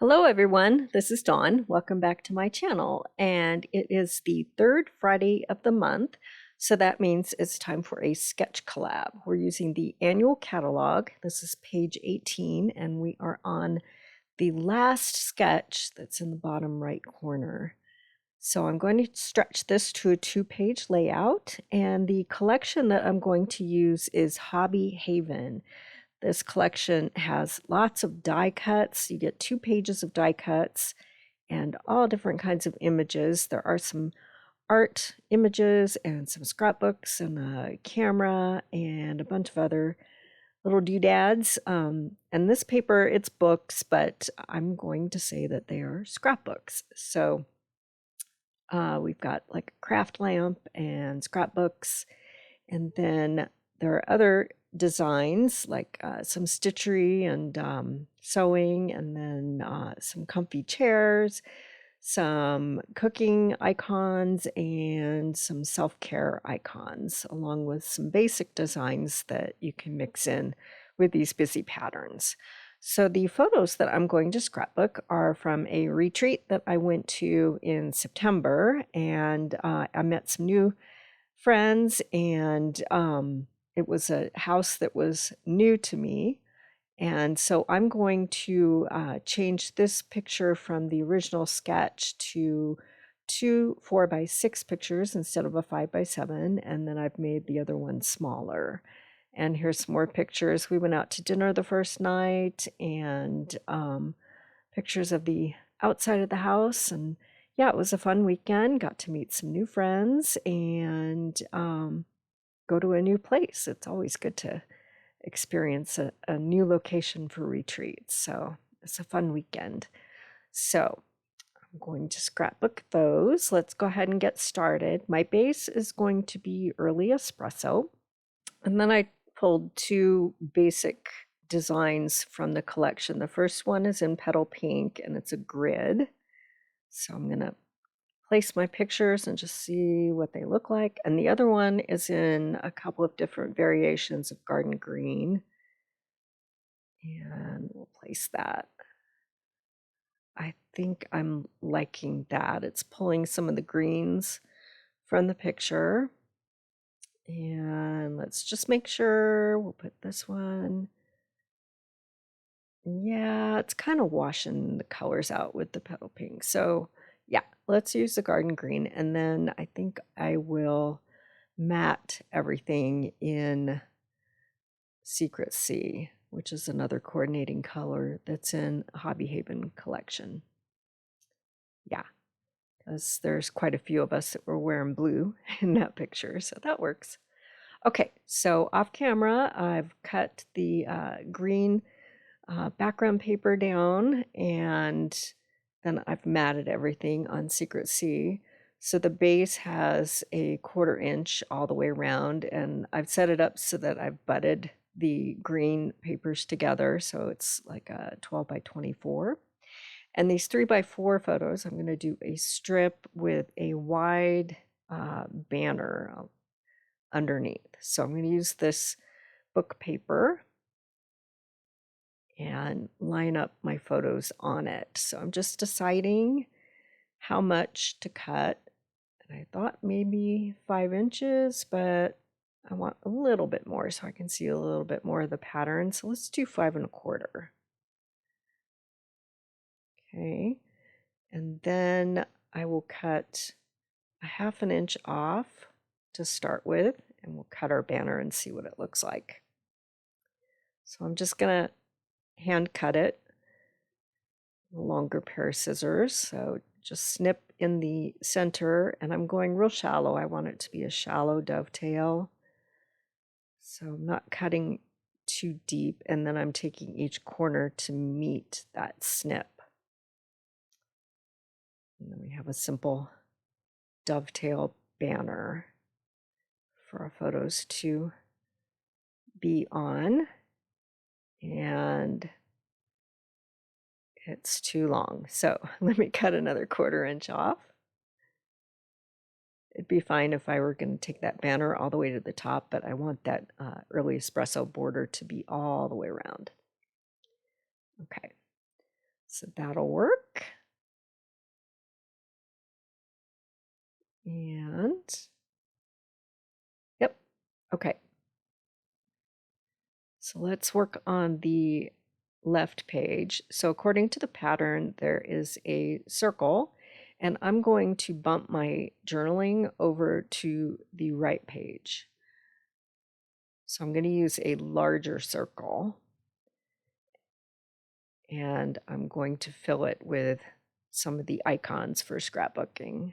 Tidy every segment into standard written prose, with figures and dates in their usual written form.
Hello everyone, this is Dawn. Welcome back to my channel, and it is the third Friday of the month, so that means it's time for a sketch collab. We're using the annual catalog. This is page 18, and we are on the last sketch that's in the bottom right corner. So I'm going to stretch this to a 2-page layout, and the collection that I'm going to use is Hobby Haven. This collection has lots of die cuts. You get 2 pages of die cuts and all different kinds of images. There are some art images and some scrapbooks and a camera and a bunch of other little doodads. And this paper, it's books, but I'm going to say that they are scrapbooks. So we've got like a craft lamp and scrapbooks, and then there are other designs like some stitchery and sewing, and then some comfy chairs, some cooking icons, and some self-care icons, along with some basic designs that you can mix in with these busy patterns. So the photos that I'm going to scrapbook are from a retreat that I went to in September, and I met some new friends, and it was a house that was new to me. And so I'm going to change this picture from the original sketch to 2 4x6 pictures instead of a 5x7, and then I've made the other one smaller. And here's some more pictures. We went out to dinner the first night, and pictures of the outside of the house. And yeah, it was a fun weekend. Got to meet some new friends and go to a new place. It's always good to experience a new location for retreats. So it's a fun weekend. So I'm going to scrapbook those. Let's go ahead and get started. My base is going to be early espresso. And then I pulled 2 basic designs from the collection. The first one is in petal pink, and it's a grid. So I'm going to place my pictures and just see what they look like. And the other one is in a couple of different variations of garden green. And we'll place that. I think I'm liking that. It's pulling some of the greens from the picture. And let's just make sure we'll put this one. Yeah, it's kind of washing the colors out with the petal pink. So yeah, let's use the garden green. And then I think I will matte everything in Secret Sea, which is another coordinating color that's in Hobby Haven collection. Yeah, because there's quite a few of us that were wearing blue in that picture, so that works. Okay, so off camera, I've cut the green background paper down, and then I've matted everything on Secret Sea. So the base has a 1/4 inch all the way around, and I've set it up so that I've butted the green papers together, so it's like a 12 by 24. And these 3x4 photos, I'm going to do a strip with a wide banner underneath. So I'm going to use this book paper and line up my photos on it. So I'm just deciding how much to cut. And I thought maybe 5 inches, but I want a little bit more so I can see a little bit more of the pattern. So let's do 5 1/4. Okay. And then I will cut a 1/2 inch off to start with, and we'll cut our banner and see what it looks like. So I'm just going to hand cut it with a longer pair of scissors. So just snip in the center, and I'm going real shallow. I want it to be a shallow dovetail. So I'm not cutting too deep, and then I'm taking each corner to meet that snip. And then we have a simple dovetail banner for our photos to be on. And it's too long, so let me cut another 1/4 inch off. It'd be fine if I were going to take that banner all the way to the top, but I want that early espresso border to be all the way around. Okay, So that'll work. And yep, okay. So let's work on the left page. So according to the pattern, there is a circle, and I'm going to bump my journaling over to the right page. So I'm going to use a larger circle, and I'm going to fill it with some of the icons for scrapbooking.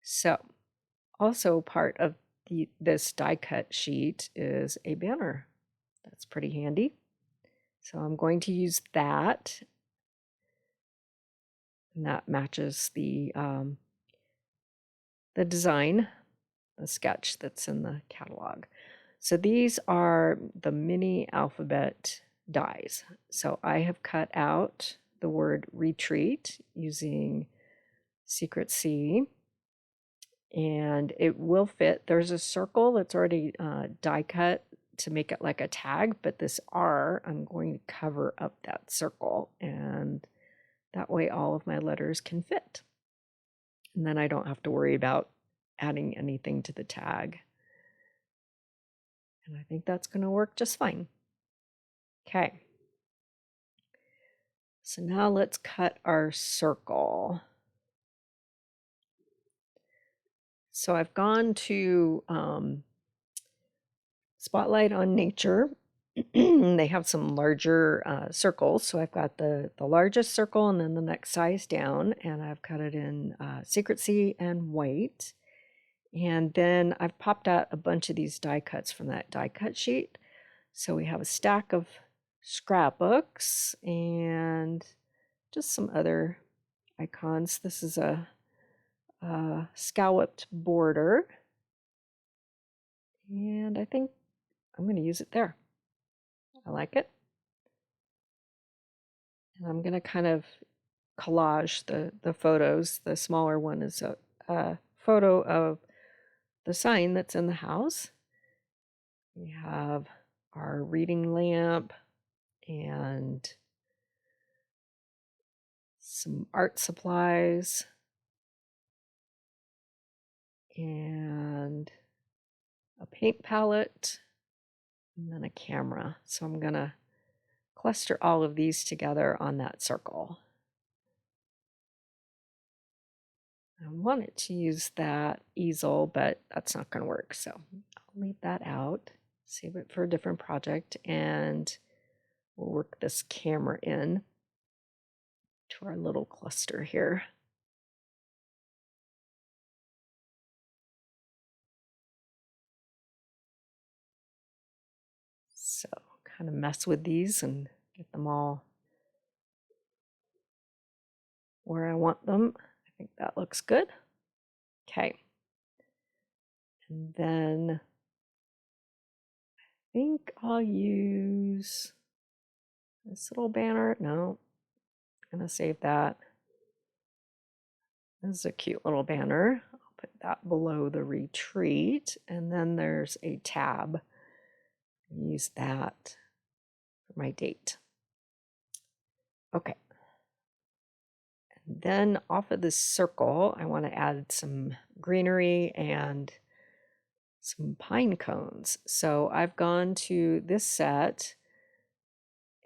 So also part of this die cut sheet is a banner. That's pretty handy. So I'm going to use that, and that matches the design, the sketch that's in the catalog. So these are the mini alphabet dies. So I have cut out the word retreat using Secret C, and it will fit. There's a circle that's already die cut to make it like a tag, but this R, I'm going to cover up that circle, and that way all of my letters can fit. And then I don't have to worry about adding anything to the tag. And I think that's going to work just fine. Okay. So now let's cut our circle. So I've gone to Spotlight on Nature. They have some larger circles. So I've got the largest circle and then the next size down, and I've cut it in Secret C and white. And then I've popped out a bunch of these die cuts from that die cut sheet. So we have a stack of scrapbooks and just some other icons. This is a scalloped border, and I think I'm going to use it there. I like it. And I'm going to kind of collage the photos. The smaller one is a photo of the sign that's in the house. We have our reading lamp and some art supplies and a paint palette and then a camera. So I'm going to cluster all of these together on that circle. I wanted to use that easel, but that's not going to work. So I'll leave that out, save it for a different project, and we'll work this camera in to our little cluster here. So kind of mess with these and get them all where I want them. I think that looks good. Okay. And then I think I'll use this little banner. No, I'm going to save that. This is a cute little banner. I'll put that below the retreat. And then there's a tab. Use that for my date. Okay. And then off of this circle, I want to add some greenery and some pine cones. So I've gone to this set,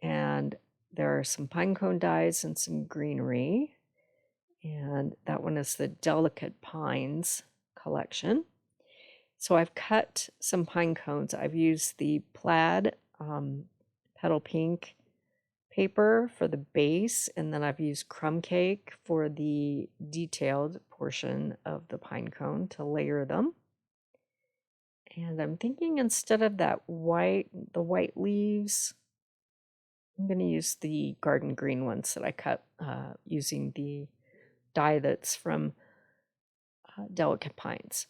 and there are some pine cone dies and some greenery. And that one is the Delicate Pines collection. So I've cut some pine cones. I've used the plaid petal pink paper for the base, and then I've used crumb cake for the detailed portion of the pine cone to layer them. And I'm thinking instead of the white leaves, I'm going to use the garden green ones that I cut using the die that's from Delicate Pines.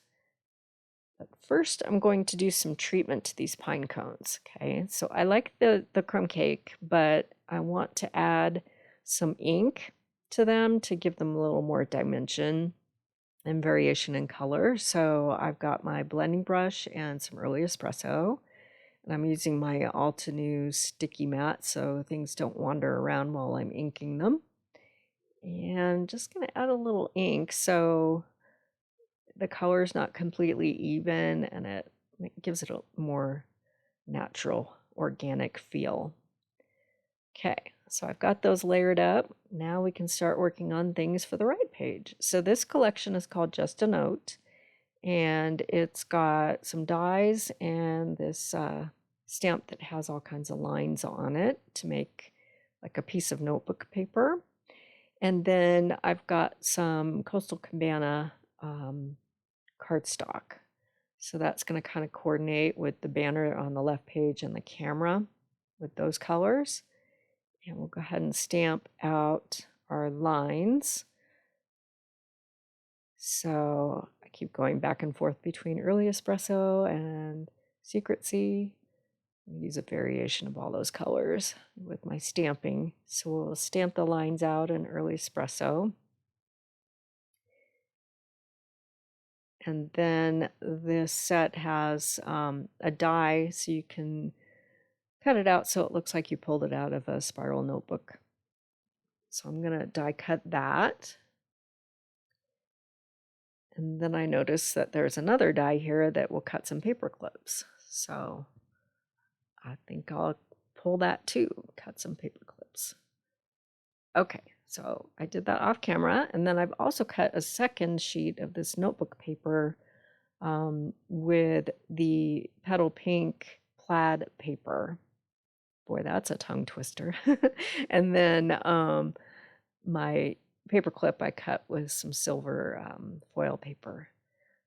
But first, I'm going to do some treatment to these pine cones. Okay, so I like the crumb cake, but I want to add some ink to them to give them a little more dimension and variation in color. So I've got my blending brush and some early espresso, And I'm using my Altenew sticky mat so things don't wander around while I'm inking them. And just going to add a little ink so the color is not completely even, and it gives it a more natural, organic feel. Okay, so I've got those layered up. Now we can start working on things for the right page. So this collection is called Just a Note, and it's got some dies and this stamp that has all kinds of lines on it to make like a piece of notebook paper. And then I've got some Coastal Cabana cardstock. So that's going to kind of coordinate with the banner on the left page and the camera with those colors. And we'll go ahead and stamp out our lines. So I keep going back and forth between early espresso and secrecy. I use a variation of all those colors with my stamping. So we'll stamp the lines out in early espresso. And then this set has a die, so you can cut it out so it looks like you pulled it out of a spiral notebook. So I'm going to die cut that. And then I notice that there's another die here that will cut some paper clips. So I think I'll pull that too, cut some paper clips. Okay, so I did that off camera, and then I've also cut a second sheet of this notebook paper with the petal pink plaid paper. Boy, that's a tongue twister. And then my paper clip I cut with some silver foil paper.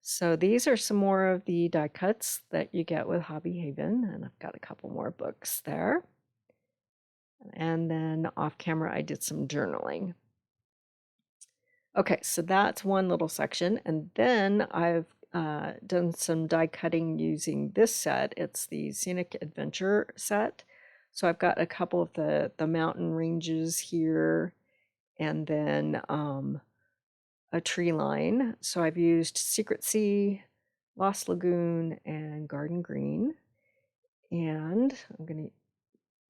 So these are some more of the die cuts that you get with Hobby Haven, and I've got a couple more books there. And then off camera, I did some journaling. Okay, so that's one little section. And then I've done some die cutting using this set. It's the Scenic Adventure set. So I've got a couple of the mountain ranges here, and then a tree line. So I've used Secret Sea, Lost Lagoon, and Garden Green. And I'm going to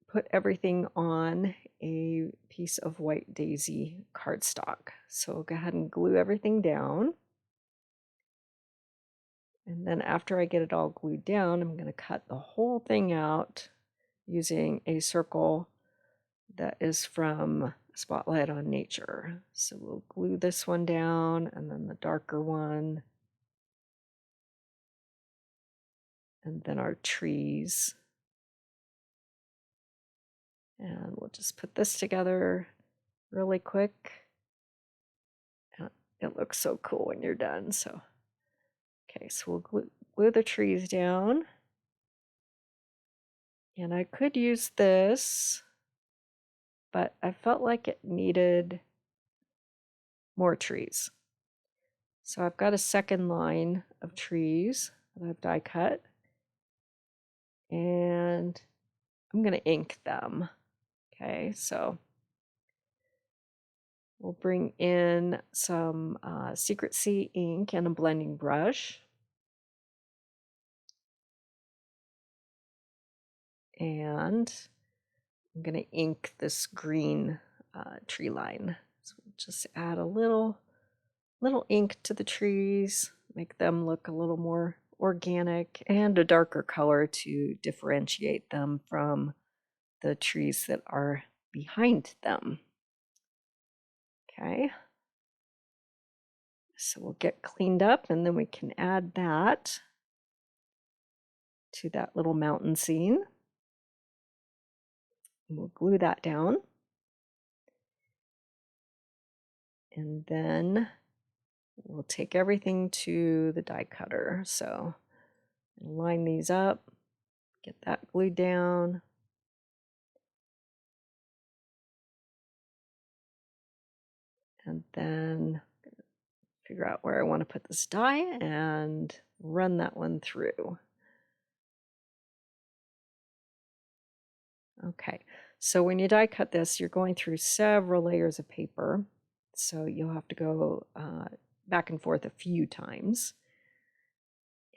put everything on a piece of white daisy cardstock. So I'll go ahead and glue everything down. And then after I get it all glued down, I'm going to cut the whole thing out using a circle that is from Spotlight on Nature. So we'll glue this one down, and then the darker one, and then our trees. And we'll just put this together really quick. It looks so cool when you're done. So, okay, so we'll glue the trees down. And I could use this, but I felt like it needed more trees. So I've got a second line of trees that I've die cut, and I'm going to ink them. Okay, so we'll bring in some Secret Sea ink and a blending brush. And I'm going to ink this green tree line. So we'll just add a little ink to the trees, make them look a little more organic, and a darker color to differentiate them from the trees that are behind them. Okay. So we'll get cleaned up, and then we can add that to that little mountain scene. And we'll glue that down. And then we'll take everything to the die cutter. So line these up, get that glued down. And then figure out where I want to put this die and run that one through. Okay, so when you die cut this, you're going through several layers of paper. So you'll have to go back and forth a few times.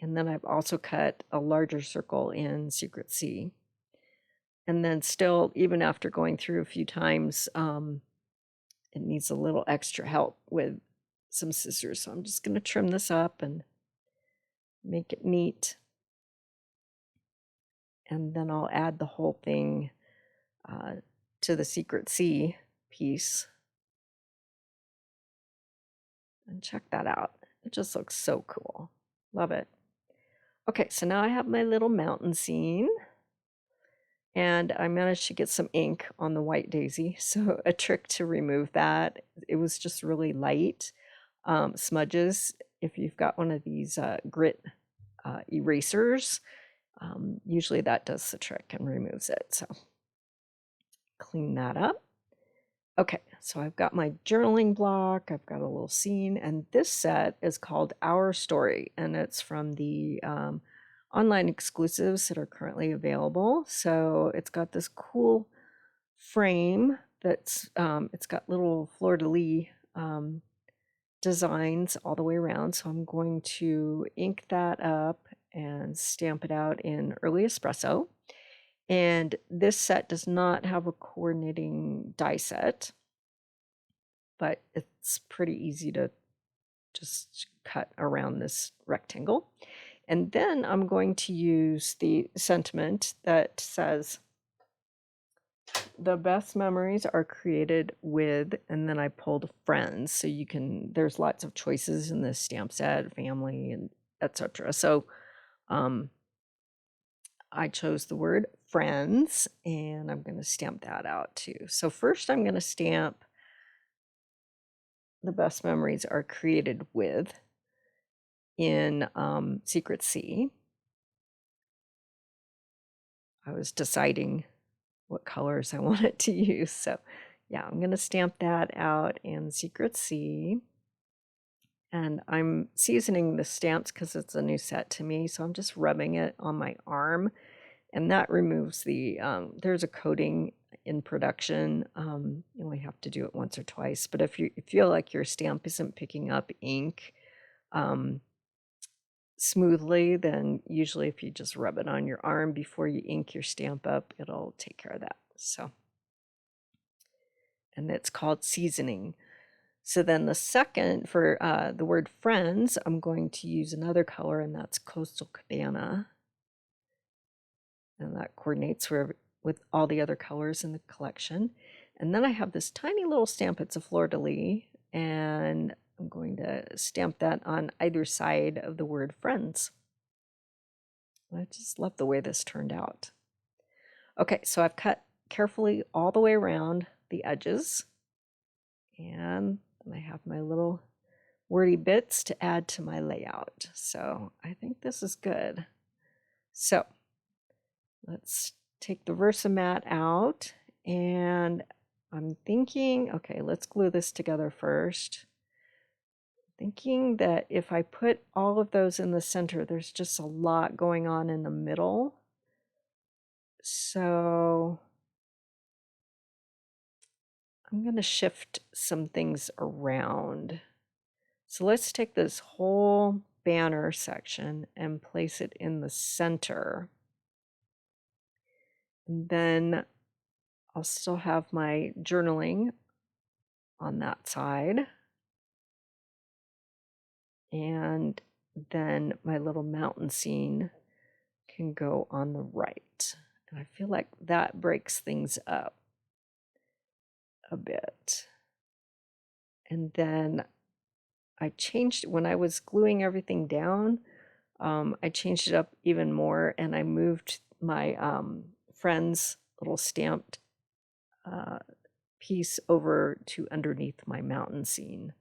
And then I've also cut a larger circle in Secret C. And then still, even after going through a few times, it needs a little extra help with some scissors. So I'm just going to trim this up and make it neat. And then I'll add the whole thing to the Secret C piece. And check that out. It just looks so cool. Love it. Okay, so now I have my little mountain scene. And I managed to get some ink on the white daisy. So a trick to remove that, it was just really light smudges. If you've got one of these grit erasers, usually that does the trick and removes it. So clean that up. Okay, so I've got my journaling block, I've got a little scene, and this set is called Our Story, and it's from the online exclusives that are currently available. So it's got this cool frame that's it's got little fleur-de-lis designs all the way around. So I'm going to ink that up and stamp it out in early espresso. And this set does not have a coordinating die set, but it's pretty easy to just cut around this rectangle. And then I'm going to use the sentiment that says, the best memories are created with, and then I pulled friends. So you can, there's lots of choices in this stamp set, family, and etc. So I chose the word friends, and I'm going to stamp that out too. So first I'm going to stamp the best memories are created with in Secret C. I was deciding what colors I wanted to use. So yeah, I'm going to stamp that out in Secret C. And I'm seasoning the stamps because it's a new set to me. So I'm just rubbing it on my arm. And that removes the, there's a coating in production. You only have to do it once or twice. But if you feel like your stamp isn't picking up ink smoothly, then usually if you just rub it on your arm before you ink your stamp up, it'll take care of that. So, and it's called seasoning. So then the second, for the word friends, I'm going to use another color, and that's Coastal Cabana. And that coordinates with all the other colors in the collection. And then I have this tiny little stamp. It's a fleur-de-lis, and I'm going to stamp that on either side of the word friends. I just love the way this turned out. Okay, so I've cut carefully all the way around the edges, and I have my little wordy bits to add to my layout. So I think this is good. So let's take the Versamat out, and I'm thinking, okay, let's glue this together first. Thinking that if I put all of those in the center, there's just a lot going on in the middle. So I'm going to shift some things around. So let's take this whole banner section and place it in the center. And then I'll still have my journaling on that side. And then my little mountain scene can go on the right. And I feel like that breaks things up a bit. And then I changed, when I was gluing everything down, I changed it up even more, and I moved my friend's little stamped piece over to underneath my mountain scene.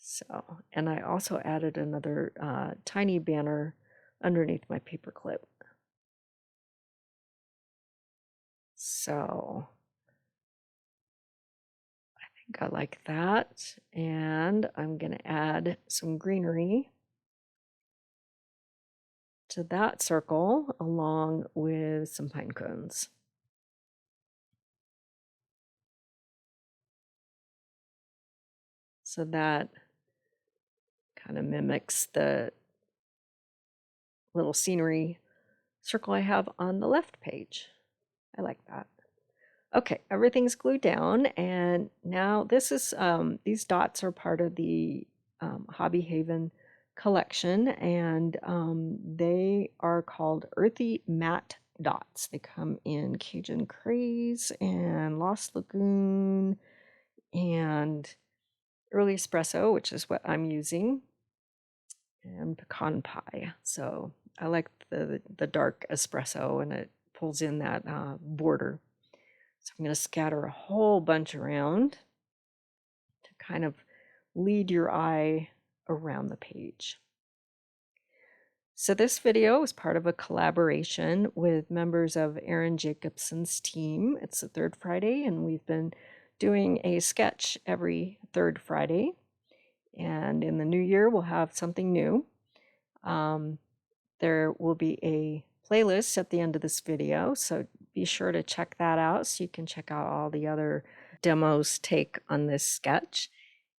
So, and I also added another tiny banner underneath my paper clip. So I think I like that. And I'm going to add some greenery to that circle along with some pine cones. So that Kind of mimics the little scenery circle I have on the left page. I like that. Okay, everything's glued down, and now this is these dots are part of the Hobby Haven collection, and they are called Earthy Matte Dots. They come in Cajun Craze and Lost Lagoon and Early Espresso, which is what I'm using, and Pecan Pie. So I like the dark espresso, and it pulls in that border. So I'm going to scatter a whole bunch around to kind of lead your eye around the page. So this video is part of a collaboration with members of Erin Jacobson's team. It's the third Friday, and we've been doing a sketch every third Friday. And in the new year, we'll have something new. There will be a playlist at the end of this video, so be sure to check that out so you can check out all the other demos take on this sketch.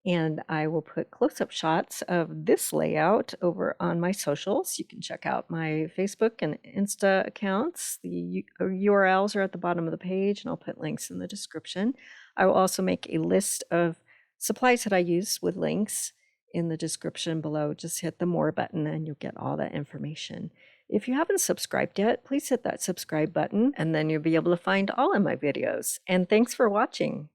And I will put close-up shots of this layout over on my socials. You can check out my Facebook and Insta accounts. The URLs are at the bottom of the page, and I'll put links in the description. I will also make a list of supplies that I use with links in the description below. Just hit the More button and you'll get all that information. If you haven't subscribed yet, please hit that subscribe button, and then you'll be able to find all of my videos. And thanks for watching.